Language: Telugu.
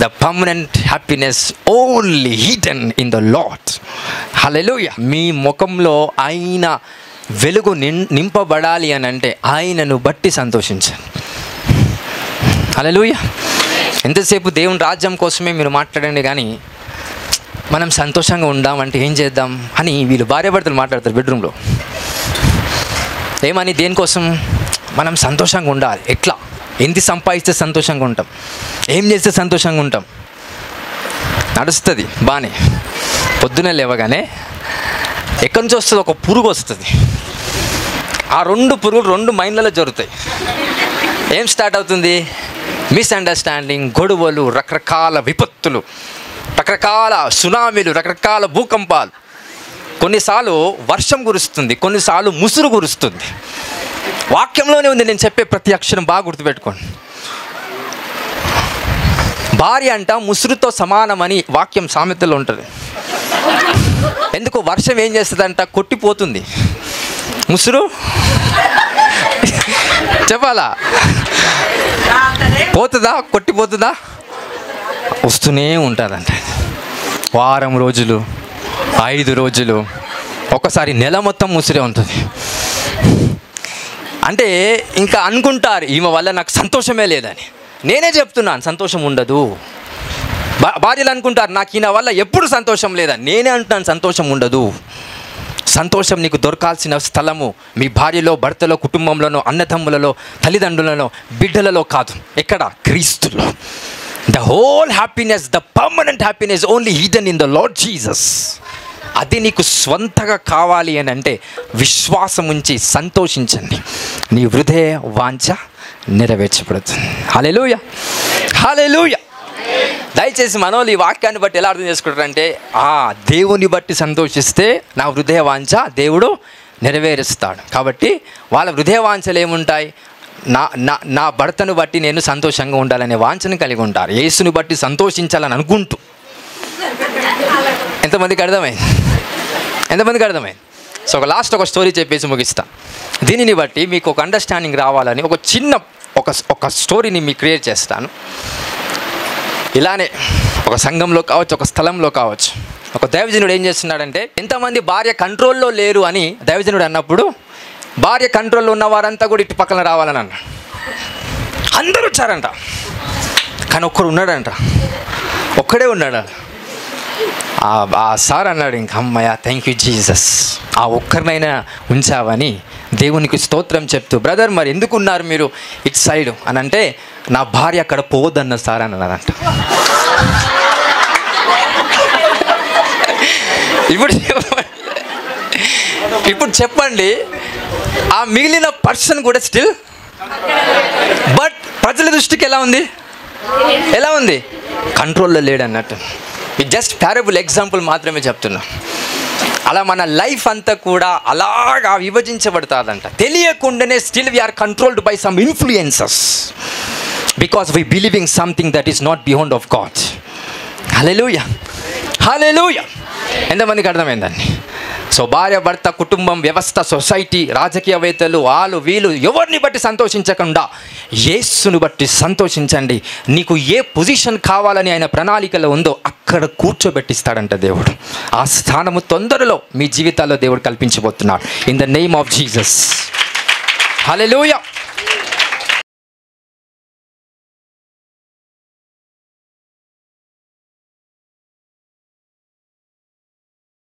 The permanent happiness only hidden in the lord. Hallelujah. మీ ముఖంలో ఆయన వెలుగు నింపబడాలి అని అంటే ఆయనను బట్టి సంతోషించండి. హల్లెలూయా. ఎంతసేపు దేవుని రాజ్యం కోసమే మీరు మాట్లాడండి, కానీ మనం సంతోషంగా ఉందామంటే ఏం చేద్దాం అని వీళ్ళు భార్యాభర్తలు మాట్లాడతారు బెడ్రూమ్లో. ఏమని? దేనికోసం? మనం సంతోషంగా ఉండాలి. ఎట్లా? ఎంత సంపాదిస్తే సంతోషంగా ఉంటాం, ఏం చేస్తే సంతోషంగా ఉంటాం? నడుస్తుంది బాగానే, పొద్దునే లేవగానే ఎక్కడి నుంచి వస్తుంది? ఒక పురుగు వస్తుంది. ఆ 2 పురుగులు 2 మైండ్లలో జరుగుతాయి. ఏం స్టార్ట్ అవుతుంది? మిస్అండర్స్టాండింగ్, గొడవలు, రకరకాల విపత్తులు, రకరకాల సునామీలు, రకరకాల భూకంపాలు. కొన్నిసార్లు వర్షం కురుస్తుంది, కొన్నిసార్లు ముసురు కురుస్తుంది. వాక్యంలోనే ఉంది, నేను చెప్పే ప్రతి అక్షరం బాగా గుర్తుపెట్టుకోండి. భార్య అంట ముసురుతో సమానమని వాక్యం సామెతలో ఉంటుంది. ఎందుకు? వర్షం ఏం చేస్తుందంట? కొట్టిపోతుంది. ముసురు చెప్పాలా? పోతుందా? కొట్టిపోతుందా? వస్తూనే ఉంటుందంట. వారం రోజులు, 5 రోజులు, ఒకసారి నెల మొత్తం ముసిరే ఉంటుంది. అంటే ఇంకా అనుకుంటారు ఈమె వల్ల నాకు సంతోషమే లేదని. నేనే చెప్తున్నాను, సంతోషం ఉండదు. భార్యలు అనుకుంటారు నాకు ఈయన వల్ల ఎప్పుడు సంతోషం లేదని. నేనే అంటున్నాను, సంతోషం ఉండదు. సంతోషం నీకు దొరకాల్సిన స్థలము మీ భార్యలో, భర్తలో, కుటుంబంలోనో, అన్నతమ్ములలో, తల్లిదండ్రులలో, బిడ్డలలో కాదు. ఎక్కడ? క్రీస్తులో. The whole happiness, the permanent happiness only hidden in the lord Jesus. అది నీకు స్వంతగా కావాలి అని అంటే విశ్వాసం ఉంచి సంతోషించండి, నీ హృదయ వాంఛ నెరవేర్చబడుతుంది. హల్లెలూయా, హల్లెలూయా. దయచేసి మనోళ్ళు ఈ వాక్యాన్ని బట్టి ఎలా అర్థం చేసుకుంటారంటే, దేవుని బట్టి సంతోషిస్తే నా హృదయ వాంఛ దేవుడు నెరవేరుస్తాడు. కాబట్టి వాళ్ళ హృదయ వాంఛలు ఏముంటాయి? నా భర్తను బట్టి నేను సంతోషంగా ఉండాలనే వాంఛను కలిగి ఉంటారు. యేసుని బట్టి సంతోషించాలని అనుకుంటూ. ఎంతమందికి అర్థమైంది? ఎంతమందికి అర్థమైంది? సో ఒక స్టోరీ చెప్పేసి ముగిస్తా. దీనిని బట్టి మీకు ఒక అండర్స్టాండింగ్ రావాలని ఒక చిన్న ఒక స్టోరీని మీకు క్రియేట్ చేస్తాను. ఇలానే ఒక సంఘంలో కావచ్చు, ఒక స్థలంలో కావచ్చు, ఒక దైవజనుడు ఏం చేస్తున్నాడంటే, ఎంతమంది భార్య కంట్రోల్లో లేరు అని దైవజనుడు అన్నప్పుడు, భార్య కంట్రోల్లో ఉన్న వారంతా కూడా ఇటు పక్కన రావాలని అన్న. అందరూ వచ్చారంట, కానీ ఒక్కడు ఉన్నాడంట, ఒక్కడే ఉన్నాడు. ఆ సార్ అన్నాడు, ఇంక అమ్మయ్య, థ్యాంక్ యూ జీసస్, ఆ ఒక్కరినైనా ఉంచావని దేవునికి స్తోత్రం చెప్తూ, బ్రదర్ మరి ఎందుకు ఉన్నారు మీరు ఇటు సైడు అని అంటే, నా భార్య అక్కడ పోదన్న సార్ అన్నాడంట. ఇప్పుడు చెప్పండి, ఆ మిగిలిన పర్సన్ కూడా స్టిల్, బట్ ప్రజల దృష్టికి ఎలా ఉంది? ఎలా ఉంది? కంట్రోల్లో లేడు అన్నట్టు. ఇది జస్ట్ ప్యారబుల్ ఎగ్జాంపుల్ మాత్రమే చెప్తున్నా. అలా మన లైఫ్ అంతా కూడా అలాగా విభజించబడుతుందంట. తెలియకుండానే still we are controlled by some influences because we believing something that is not beyond of God. Hallelujah, hallelujah. ఎంతమందికి అర్థమైందండి? సో భార్య, భర్త, కుటుంబం, వ్యవస్థ, సొసైటీ, రాజకీయవేత్తలు, వాళ్ళు వీళ్ళు ఎవరిని బట్టి సంతోషించకుండా యేసును బట్టి సంతోషించండి. నీకు ఏ పొజిషన్ కావాలని ఆయన ప్రణాళికలో ఉందో అక్కడ కూర్చోబెట్టిస్తాడంట దేవుడు. ఆ స్థానము తొందరలో మీ జీవితాల్లో దేవుడు కల్పించబోతున్నాడు. In the name of Jesus. Hallelujah.